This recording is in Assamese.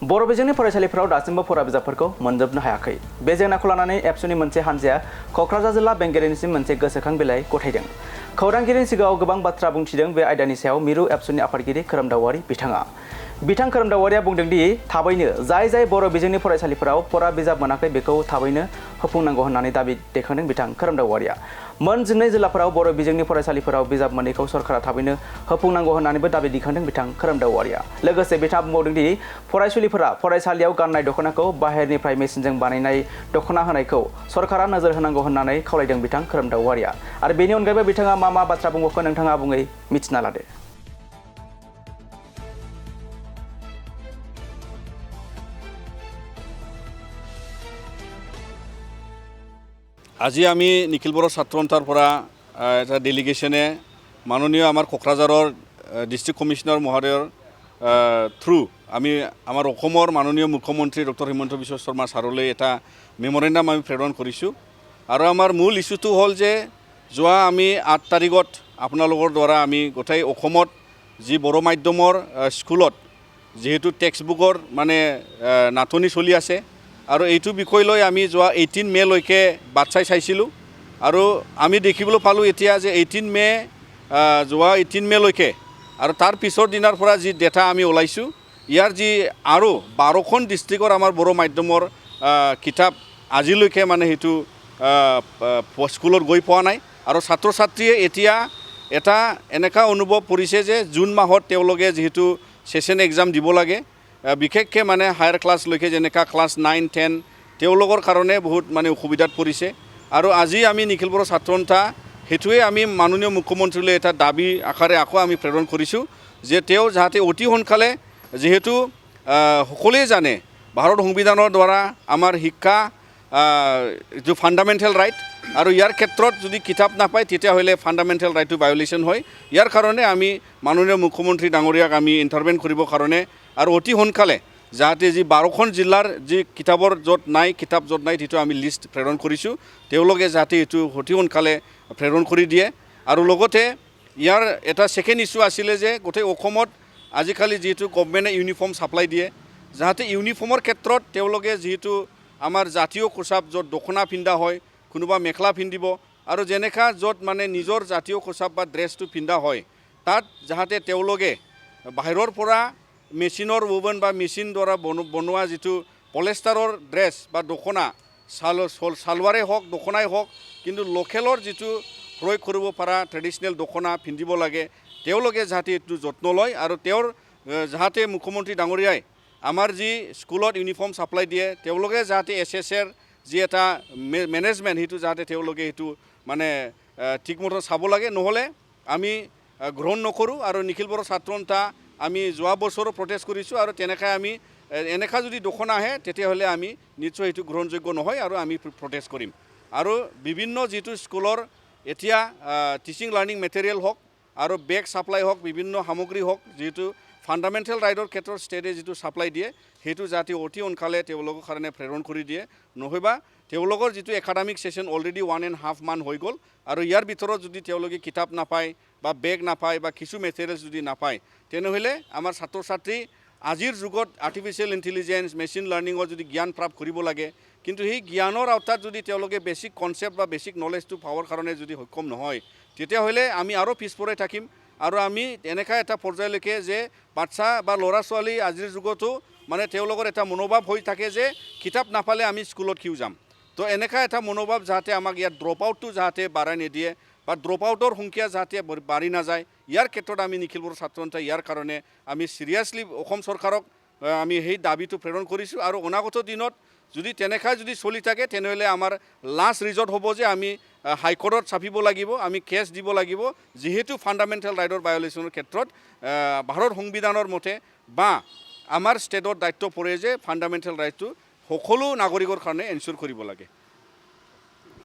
बर' बिजोंनि फरायसालिफोराव दासिमबो फरा बिजाबफोरखौ मोनजोबनो हायाखै। बे जेंनाखौ लानानै एबसुनि मोनसे हानजाया क'क्राझार जिल्ला बेंगिरिनिसिम मोनसे गोसोखां बिलाइ गथायदों। खौरांगिरिनि सिगाङाव गोबां बाथ्रा बुंथिदों बे आयदानि सायाव मिरु एबसुनि आफादगिरि खोरोमदावारि बिथाङा। बिथां खोरोमदावारिया बुंदों दि थाबैनो जाय बर' बिजोंनि फरायसालिफोराव फरा बिजाब मोनाखै बेखौ थाबैनो होफुंनांगौ होननानै दाबि दैखांदों बिथां खोरोमदावारिया। मोन 12 जिल्लाफोराव बर' बिजोंनि फरायसालिफोराव बिजाब मोनैखौ सरकारा थाबैनो होफुंनांगौ होननानैबो दाबि दैखांदों बिथां खोरोमदावारिया। लोगोसे बिथाङा बुंबावदों दि फरायसुलिफोरा फरायसालियाव गाननाय दख'नाखौ बाहेरनिफ्राय मेसिनजों बानायनाय दख'ना होनायखौ सरकारा नोजोर होनांगौ होननानै खावलायदों बिथां खोरोमदावारिया। आरो बेनि अनगायैबो बिथाङा मा बाथ्रा बुंबावखो नोंथाङा आबुङै मिथिना लादो। আজি আমি নিখিল বৰ ছাত্ৰ সন্থাৰ পৰা এটা ডেলিগেশ্যনে মাননীয় আমাৰ কোকৰাঝাৰৰ ডিষ্ট্ৰিক্ট কমিশনাৰ মহোদয়ৰ থ্ৰু আমি আমাৰ অসমৰ মাননীয় মুখ্যমন্ত্ৰী ডক্টৰ হিমন্ত বিশ্ব শৰ্মা ছাৰলৈ এটা মেমৰেণ্ডাম আমি প্ৰেৰণ কৰিছোঁ। আৰু আমাৰ মূল ইছ্যুটো হ'ল যে যোৱা আমি 8 তাৰিখত আপোনালোকৰ দ্বাৰা আমি গোটেই অসমত যি বড়ো মাধ্যমৰ স্কুলত যেহেতু টেক্সট বুকৰ মানে নাটনি চলি আছে আৰু এইটো বিষয় লৈ আমি যোৱা 18 মেলৈকে বাট চাইছিলোঁ আৰু আমি দেখিবলৈ পালোঁ এতিয়া যে 18 মে যোৱা 18 মেলৈকে আৰু তাৰ পিছৰ দিনাৰ পৰা যি ডেটা আমি ওলাইছোঁ ইয়াৰ যি আৰু 12খন ডিষ্ট্ৰিক্টৰ আমাৰ বড়ো মাধ্যমৰ কিতাপ আজিলৈকে মানে সেইটো স্কুলত গৈ পোৱা নাই আৰু ছাত্ৰ ছাত্ৰীয়ে এতিয়া এটা এনেকা অনুভৱ কৰিছে যে জুন মাহত তেওঁলোকে যেহেতু সেশন এক্সাম দিব লাগে বিশেষকৈ মানে হায়াৰ ক্লাছলৈকে যেনেকা ক্লাছ 9, 10 তেওঁলোকৰ কাৰণে বহুত মানে অসুবিধাত পৰিছে। আৰু আজি আমি নিখিল বৰ ছাত্ৰ সন্থা সেইটোৱে আমি মাননীয় মুখ্যমন্ত্ৰীলৈ এটা দাবী আকাৰে আকৌ আমি প্ৰেৰণ কৰিছোঁ যে তেওঁ যাতে অতি সোনকালে যেহেতু সকলোৱে জানে ভাৰত সংবিধানৰ দ্বাৰা আমাৰ শিক্ষা যে ফাণ্ডামেণ্টেল ৰাইট আৰু ইয়াৰ ক্ষেত্ৰত যদি কিতাপ নাপায় তেতিয়াহ'লে ফাণ্ডামেণ্টেল ৰাইটটো ভায়োলেশ্যন হয়। ইয়াৰ কাৰণে আমি মাননীয় মুখ্যমন্ত্ৰী ডাঙৰীয়াক আমি ইণ্টাৰভেন কৰিবৰ কাৰণে আৰু অতি সোনকালে যাতে যি 12খন জিলাৰ যি কিতাপৰ য'ত নাই সেইটো আমি লিষ্ট প্ৰেৰণ কৰিছোঁ তেওঁলোকে যাতে এইটো অতি সোনকালে প্ৰেৰণ কৰি দিয়ে। আৰু লগতে ইয়াৰ এটা ছেকেণ্ড ইছ্যু আছিলে যে গোটেই অসমত আজিকালি যিহেতু গভৰ্ণমেণ্টে ইউনিফৰ্ম ছাপ্লাই দিয়ে যাতে ইউনিফৰ্মৰ ক্ষেত্ৰত তেওঁলোকে যিহেতু আমাৰ জাতীয় পোচাক য'ত দখনা পিন্ধা হয় কোনোবা মেখেলা পিন্ধিব আৰু যেনেকা য'ত মানে নিজৰ জাতীয় পোচাক বা ড্ৰেছটো পিন্ধা হয় তাত যাতে তেওঁলোকে বাহিৰৰ পৰা মেচিনৰ ওভেন বা মেচিন দ্বাৰা বনোৱা যিটো পলিষ্টাৰৰ ড্ৰেছ বা দখনা সালৱাৰে হওক দখনাই হওক কিন্তু লোকেলৰ যিটো প্ৰয়োগ কৰিব পৰা ট্ৰেডিশ্যনেল দখনা পিন্ধিব লাগে তেওঁলোকে যাতে এইটো যত্ন লয় আৰু তেওঁৰ যাতে মুখ্যমন্ত্ৰী ডাঙৰীয়াই আমাৰ যি স্কুলত ইউনিফৰ্ম ছাপ্লাই দিয়ে তেওঁলোকে যাতে SSৰ যি এটা মেনেজমেণ্ট সেইটো যাতে তেওঁলোকে সেইটো মানে ঠিকমতে চাব লাগে নহ'লে আমি গ্ৰহণ নকৰোঁ। আৰু নিখিল বৰ ছাত্ৰ সন্থা আমি যোৱা বছৰো প্ৰটেষ্ট কৰিছোঁ আৰু তেনেকৈ আমি এনেকা যদি দখনা আহে তেতিয়াহ'লে আমি নিশ্চয় এইটো গ্ৰহণযোগ্য নহয় আৰু আমি প্ৰটেষ্ট কৰিম। আৰু বিভিন্ন যিটো স্কুলৰ এতিয়া টিচিং লাৰ্ণিং মেটেৰিয়েল হওক আৰু বেগ ছাপ্লাই হওক বিভিন্ন সামগ্ৰী হওক যিহেতু ফাণ্ডামেণ্টেল ৰাইটৰ ক্ষেত্ৰত ষ্টেটে যিটো ছাপ্লাই দিয়ে সেইটো যাতে অতি সোনকালে তেওঁলোকৰ কাৰণে প্ৰেৰণ কৰি দিয়ে নহয়বা তেওঁলোকৰ যিটো একাডেমিক ছেশ্যন অলৰেডি 1.5 মান্থ হৈ গ'ল আৰু ইয়াৰ ভিতৰত যদি তেওঁলোকে কিতাপ নাপায় বা বেগ নাপায় বা কিছু মেটেৰিয়েলছ যদি নাপায় তেনেহ'লে আমাৰ ছাত্ৰ ছাত্ৰী আজিৰ যুগত আৰ্টিফিচিয়েল ইণ্টেলিজেঞ্চ মেচিন লাৰ্ণিঙৰ যদি জ্ঞান প্ৰাপ্ত কৰিব লাগে কিন্তু সেই জ্ঞানৰ আওতাত যদি তেওঁলোকে বেছিক কনচেপ্ট বা বেছিক নলেজটো পাবৰ কাৰণে যদি সক্ষম নহয় তেতিয়াহ'লে আমি আৰু পিছপৰাই থাকিম আৰু আমি এনেকা এটা পৰ্যায়লৈকে যে বাচ্চা বা ল'ৰা ছোৱালী আজিৰ যুগতো মানে তেওঁলোকৰ এটা মনোভাৱ হৈ থাকে যে কিতাপ নাপালে আমি স্কুলত কিয় যাম। তো এনেকা এটা মনোভাৱ যাতে আমাক ইয়াত ড্ৰপ আউটটো যাতে বাঢ়াই নিদিয়ে বা ড্ৰপ আউটৰ সংখ্যা যাতে বাঢ়ি নাযায় ইয়াৰ ক্ষেত্ৰত আমি নিখিল বৰ ছাত্ৰ সন্থা ইয়াৰ কাৰণে আমি চিৰিয়াছলি অসম চৰকাৰক আমি সেই দাবীটো প্ৰেৰণ কৰিছোঁ। আৰু অনাগত দিনত যদি তেনেকৈ যদি চলি থাকে তেনেহ'লে আমাৰ লাষ্ট ৰিজৰ্ট হ'ব যে আমি হাইকোৰ্টত চাপিব লাগিব আমি কেছ দিব লাগিব যিহেতু ফাণ্ডামেণ্টেল ৰাইটৰ ভায়োলেশ্যনৰ ক্ষেত্ৰত ভাৰত সংবিধানৰ মতে বা আমাৰ ষ্টেটৰ দায়িত্ব পৰে যে ফাণ্ডামেণ্টেল ৰাইটটো সকলো নাগৰিকৰ কাৰণে এনশ্যোৰ কৰিব লাগে।